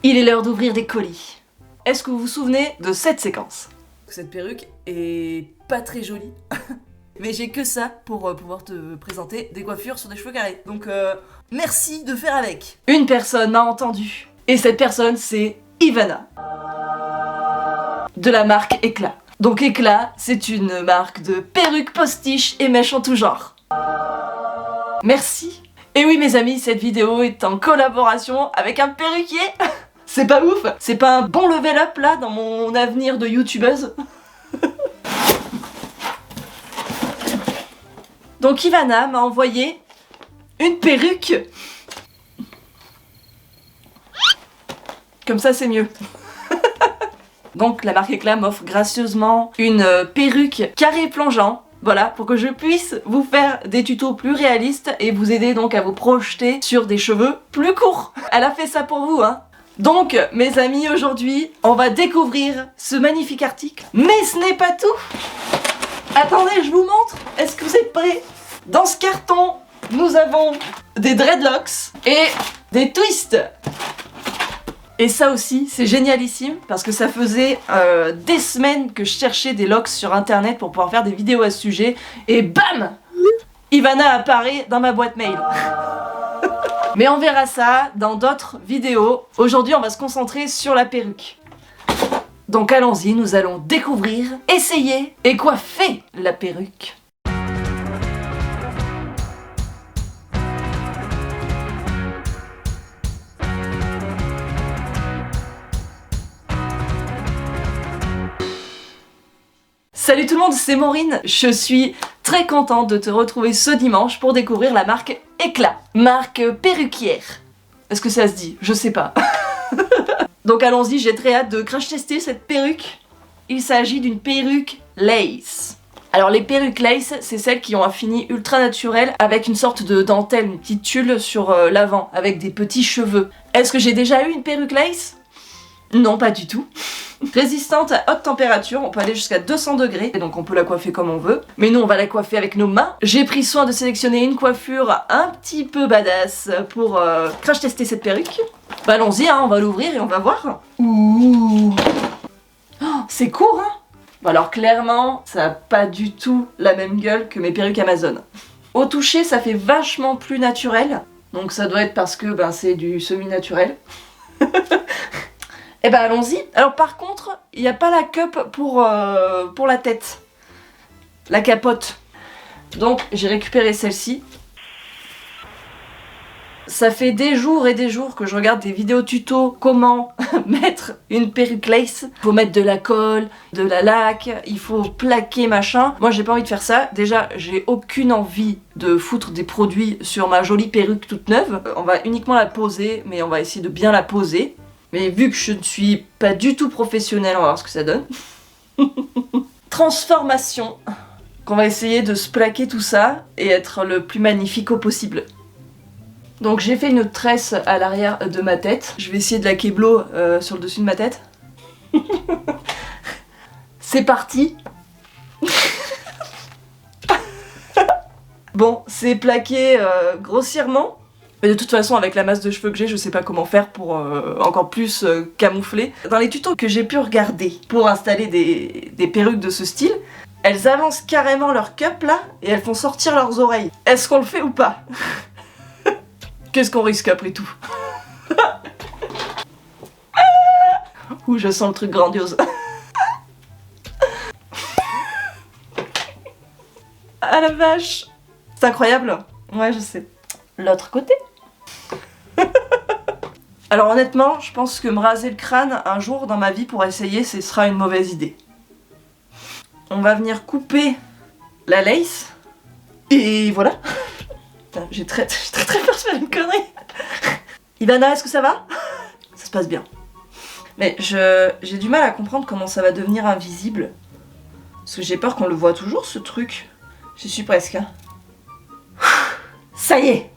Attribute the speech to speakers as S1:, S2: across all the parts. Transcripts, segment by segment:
S1: Il est l'heure d'ouvrir des colis. Est-ce que vous vous souvenez de cette séquence?
S2: Cette perruque est pas très jolie, mais j'ai que ça pour pouvoir te présenter des coiffures sur des cheveux carrés. Donc merci de faire avec.
S1: Une personne m'a entendu. Et cette personne, c'est Ivana. De la marque Éclat. Donc Éclat, c'est une marque de perruques postiches et mèches en tout genre. Merci. Et oui mes amis, cette vidéo est en collaboration avec un perruquier. C'est pas ouf? C'est pas un bon level up là dans mon avenir de youtubeuse? Donc Ivana m'a envoyé une perruque. Comme ça c'est mieux. Donc la marque Éclat m'offre gracieusement une perruque carré plongeant. Voilà, pour que je puisse vous faire des tutos plus réalistes et vous aider donc à vous projeter sur des cheveux plus courts. Elle a fait ça pour vous, hein. Donc, mes amis, aujourd'hui, on va découvrir ce magnifique article. Mais ce n'est pas tout. Attendez, je vous montre. Est-ce que vous êtes prêts? Dans ce carton, nous avons des dreadlocks et des twists. Et ça aussi, c'est génialissime, parce que ça faisait des semaines que je cherchais des locks sur internet pour pouvoir faire des vidéos à ce sujet, et bam! Ivana apparaît dans ma boîte mail. Mais on verra ça dans d'autres vidéos. Aujourd'hui, on va se concentrer sur la perruque. Donc allons-y, nous allons découvrir, essayer et coiffer la perruque. Salut tout le monde, c'est Maureen. Je suis très contente de te retrouver ce dimanche pour découvrir la marque Éclat, marque perruquière. Est-ce que ça se dit? Je sais pas. Donc allons-y, j'ai très hâte de crash tester cette perruque. Il s'agit d'une perruque lace. Alors les perruques lace, c'est celles qui ont un fini ultra naturel avec une sorte de dentelle, une petite tulle sur l'avant, avec des petits cheveux. Est-ce que j'ai déjà eu une perruque lace? Non, pas du tout. Résistante à haute température, on peut aller jusqu'à 200 degrés, et donc on peut la coiffer comme on veut. Mais nous on va la coiffer avec nos mains. J'ai pris soin de sélectionner une coiffure un petit peu badass pour crash tester cette perruque. Bah allons-y, hein, on va l'ouvrir et on va voir. Ouh, oh, c'est court, hein. Bon alors clairement, ça a pas du tout la même gueule que mes perruques Amazon. Au toucher, ça fait vachement plus naturel. Donc ça doit être parce que c'est du semi-naturel. Et ben allons-y. Alors par contre, il n'y a pas la cup pour la tête. La capote. Donc j'ai récupéré celle-ci. Ça fait des jours et des jours que je regarde des vidéos tuto comment mettre une perruque lace. Il faut mettre de la colle, de la laque, il faut plaquer machin. Moi j'ai pas envie de faire ça. Déjà j'ai aucune envie de foutre des produits sur ma jolie perruque toute neuve. On va uniquement la poser, mais on va essayer de bien la poser. Mais vu que je ne suis pas du tout professionnelle, on va voir ce que ça donne. Transformation. Qu'on va essayer de se plaquer tout ça et être le plus magnifique au possible. Donc j'ai fait une tresse à l'arrière de ma tête. Je vais essayer de la keblo sur le dessus de ma tête. C'est parti. Bon, c'est plaqué grossièrement. Mais de toute façon, avec la masse de cheveux que j'ai, je sais pas comment faire pour encore plus camoufler. Dans les tutos que j'ai pu regarder pour installer des perruques de ce style, elles avancent carrément leur cup là et elles font sortir leurs oreilles. Est-ce qu'on le fait ou pas? Qu'est-ce qu'on risque après tout? Ouh, je sens le truc grandiose. Ah la vache! C'est incroyable. Ouais, je sais. L'autre côté. Alors honnêtement, je pense que me raser le crâne un jour dans ma vie pour essayer, ce sera une mauvaise idée. On va venir couper la lace. Et voilà. Putain, j'ai très peur de faire une connerie. Ivana, est-ce que ça va? Ça se passe bien. Mais j'ai du mal à comprendre comment ça va devenir invisible. Parce que j'ai peur qu'on le voit toujours ce truc. J'y suis presque. Hein. Ça y est.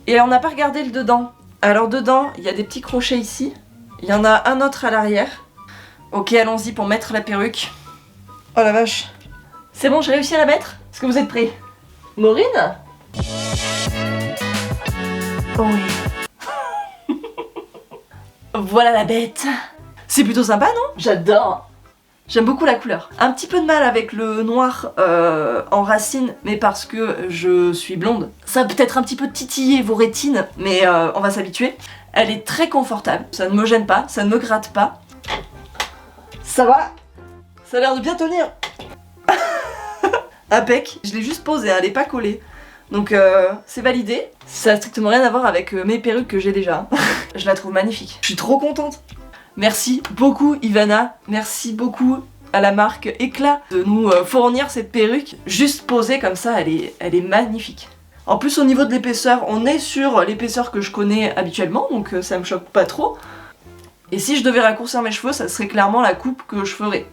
S1: Et on n'a pas regardé le dedans. Alors dedans, il y a des petits crochets ici. Il y en a un autre à l'arrière. Ok, allons-y pour mettre la perruque. Oh la vache. C'est bon, j'ai réussi à la mettre? Est-ce que vous êtes prêts? Maureen? Oh oui. Voilà la bête. C'est plutôt sympa, non? J'adore. J'aime beaucoup la couleur. Un petit peu de mal avec le noir en racine, mais parce que je suis blonde. Ça va peut-être un petit peu titiller vos rétines, mais on va s'habituer. Elle est très confortable, ça ne me gêne pas, ça ne me gratte pas. Ça va? Ça a l'air de bien tenir. Impec. Je l'ai juste posée, elle n'est pas collée. Donc c'est validé. Ça n'a strictement rien à voir avec mes perruques que j'ai déjà. Je la trouve magnifique. Je suis trop contente. Merci beaucoup Ivana. Merci beaucoup à la marque Éclat de nous fournir cette perruque. Juste posée comme ça, elle est magnifique. En plus au niveau de l'épaisseur, on est sur l'épaisseur que je connais habituellement, donc ça me choque pas trop. Et si je devais raccourcir mes cheveux, ça serait clairement la coupe que je ferais.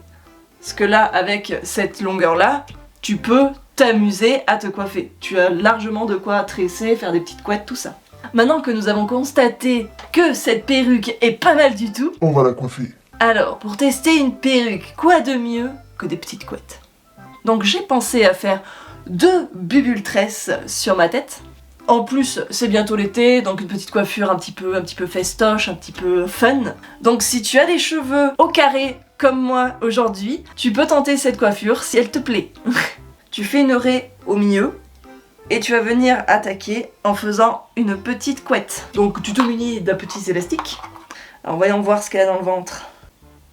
S1: Parce que là, avec cette longueur-là, tu peux t'amuser à te coiffer. Tu as largement de quoi tresser, faire des petites couettes, tout ça. Maintenant que nous avons constaté que cette perruque est pas mal du tout,
S3: on va la coiffer.
S1: Alors, pour tester une perruque, quoi de mieux que des petites couettes? Donc j'ai pensé à faire 2 bulles tresses sur ma tête. En plus, c'est bientôt l'été, donc une petite coiffure un petit peu festoche, un petit peu fun. Donc si tu as des cheveux au carré comme moi aujourd'hui, tu peux tenter cette coiffure si elle te plaît. Tu fais une raie au milieu et tu vas venir attaquer en faisant une petite couette. Donc tu te munis d'un petit élastique. Alors voyons voir ce qu'elle a dans le ventre.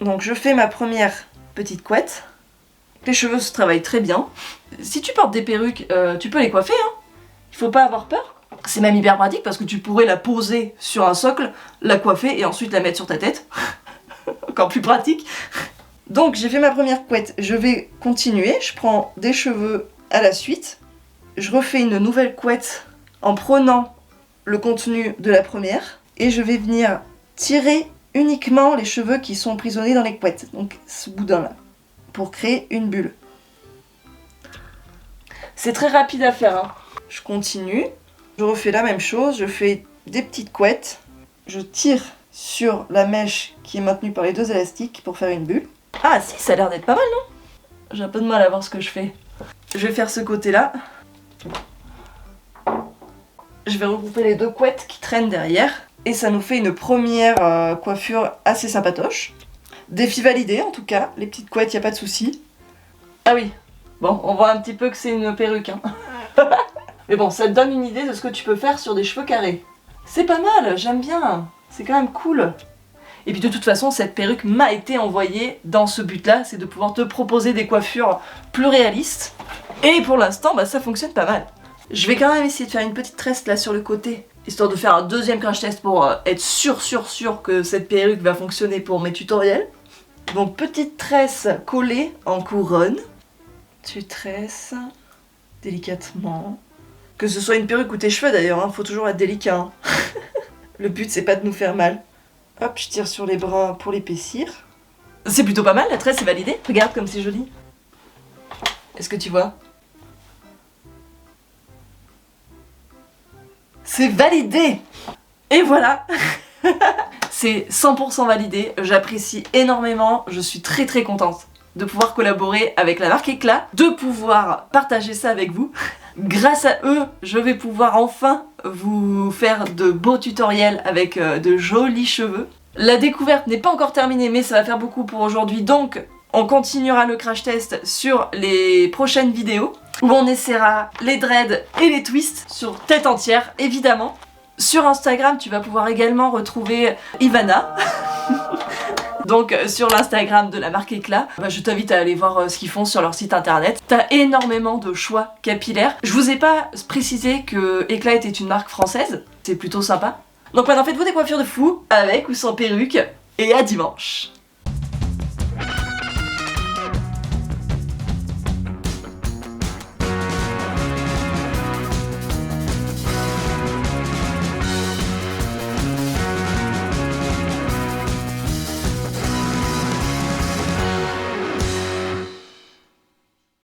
S1: Donc je fais ma première petite couette. Les cheveux se travaillent très bien. Si tu portes des perruques, tu peux les coiffer, hein. Il faut pas avoir peur. C'est même hyper pratique parce que tu pourrais la poser sur un socle, la coiffer et ensuite la mettre sur ta tête. Encore plus pratique. Donc j'ai fait ma première couette, je vais continuer. Je prends des cheveux à la suite. Je refais une nouvelle couette en prenant le contenu de la première. Et je vais venir tirer uniquement les cheveux qui sont emprisonnés dans les couettes. Donc ce boudin-là. Pour créer une bulle. C'est très rapide à faire, hein. Je continue. Je refais la même chose. Je fais des petites couettes. Je tire sur la mèche qui est maintenue par les 2 élastiques pour faire une bulle. Ah si, ça a l'air d'être pas mal, non? J'ai un peu de mal à voir ce que je fais. Je vais faire ce côté-là. Je vais regrouper les 2 couettes qui traînent derrière. Et ça nous fait une première coiffure assez sympatoche. Défi validé en tout cas. Les petites couettes, y a pas de souci. Ah oui. Bon, on voit un petit peu que c'est une perruque, hein. Mais bon, ça te donne une idée de ce que tu peux faire sur des cheveux carrés. C'est pas mal, j'aime bien. C'est quand même cool. Et puis de toute façon, cette perruque m'a été envoyée dans ce but-là, c'est de pouvoir te proposer des coiffures plus réalistes. Et pour l'instant, bah, ça fonctionne pas mal. Je vais quand même essayer de faire une petite tresse là sur le côté, histoire de faire un deuxième crash test pour être sûr que cette perruque va fonctionner pour mes tutoriels. Donc petite tresse collée en couronne. Tu tresses délicatement. Que ce soit une perruque ou tes cheveux d'ailleurs, hein, faut toujours être délicat. Hein. Le but c'est pas de nous faire mal. Hop, je tire sur les bras pour l'épaissir. C'est plutôt pas mal, la tresse est validée. Regarde comme c'est joli. Est-ce que tu vois? C'est validé! Et voilà. C'est 100% validé, j'apprécie énormément, je suis très très contente de pouvoir collaborer avec la marque Éclat, de pouvoir partager ça avec vous. Grâce à eux, je vais pouvoir enfin vous faire de beaux tutoriels avec de jolis cheveux. La découverte n'est pas encore terminée, mais ça va faire beaucoup pour aujourd'hui, donc on continuera le crash test sur les prochaines vidéos, où on essaiera les dreads et les twists sur tête entière, évidemment. Sur Instagram, tu vas pouvoir également retrouver Ivana. Donc sur l'Instagram de la marque Éclat, je t'invite à aller voir ce qu'ils font sur leur site internet. T'as énormément de choix capillaires. Je vous ai pas précisé que Éclat était une marque française, c'est plutôt sympa. Donc maintenant faites-vous des coiffures de fou, avec ou sans perruque, et à dimanche.